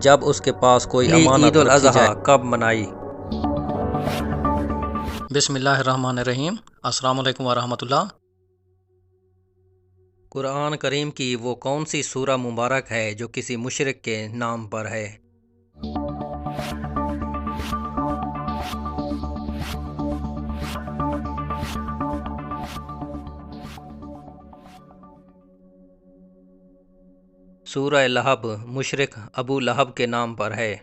جب اس کے پاس کوئی امانت عید رکھی جائے۔ الاضحیٰ کب منائی؟ بسم اللہ الرحمن الرحیم۔ السلام علیکم ورحمۃ اللہ۔ قرآن کریم کی وہ کون سی سورہ مبارک ہے جو کسی مشرک کے نام پر ہے؟ سورہ لہب مشرک ابو لہب کے نام پر ہے۔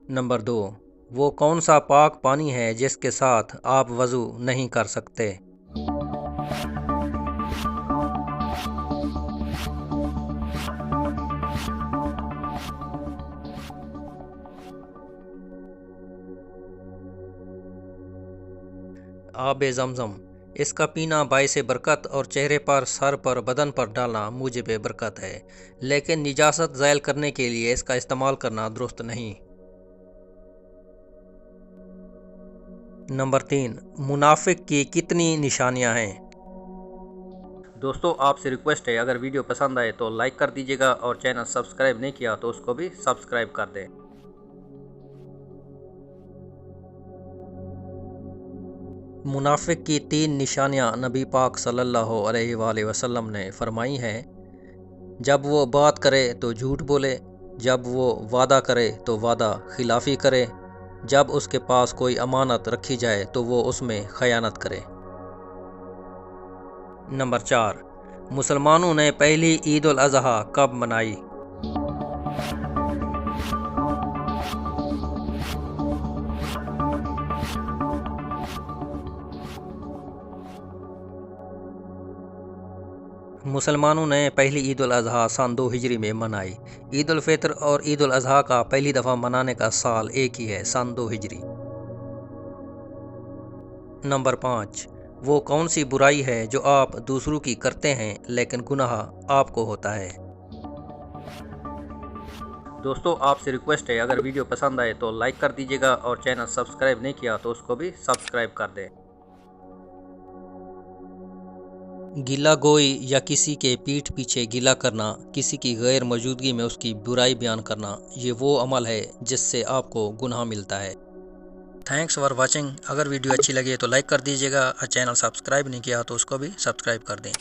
نمبر 2، وہ کون سا پاک پانی ہے جس کے ساتھ آپ وضو نہیں کر سکتے؟ آب زمزم، اس کا پینا باعث برکت اور چہرے پر، سر پر، بدن پر ڈالنا موجب برکت ہے، لیکن نجاست زائل کرنے کے لیے اس کا استعمال کرنا درست نہیں۔ نمبر 3، منافق کی کتنی نشانیاں ہیں؟ دوستو آپ سے ریکویسٹ ہے، اگر ویڈیو پسند آئے تو لائک کر دیجیے گا، اور چینل سبسکرائب نہیں کیا تو اس کو بھی سبسکرائب کر دیں۔ منافق کی 3 نشانیاں نبی پاک صلی اللہ علیہ وآلہ وسلم نے فرمائی ہیں۔ جب وہ بات کرے تو جھوٹ بولے، جب وہ وعدہ کرے تو وعدہ خلافی کرے، جب اس کے پاس کوئی امانت رکھی جائے تو وہ اس میں خیانت کرے۔ نمبر 4، مسلمانوں نے پہلی عید الاضحیٰ کب منائی؟ مسلمانوں نے پہلی عید الاضحیٰ سن 2 ہجری میں منائی۔ عید الفطر اور عید الاضحیٰ کا پہلی دفعہ منانے کا سال ایک ہی ہے، سن 2 ہجری۔ نمبر 5، وہ کون سی برائی ہے جو آپ دوسروں کی کرتے ہیں لیکن گناہ آپ کو ہوتا ہے؟ دوستو آپ سے ریکویسٹ ہے، اگر ویڈیو پسند آئے تو لائک کر دیجیے گا، اور چینل سبسکرائب نہیں کیا تو اس کو بھی سبسکرائب کر دیں۔ گلہ گوئی یا کسی کے پیٹھ پیچھے گلہ کرنا، کسی کی غیر موجودگی میں اس کی برائی بیان کرنا، یہ وہ عمل ہے جس سے آپ کو گناہ ملتا ہے۔ Thanks for watching. اگر ویڈیو اچھی لگی تو لائک کر دیجیے گا، اور چینل سبسکرائب نہیں کیا تو اس کو بھی سبسکرائب کر دیں۔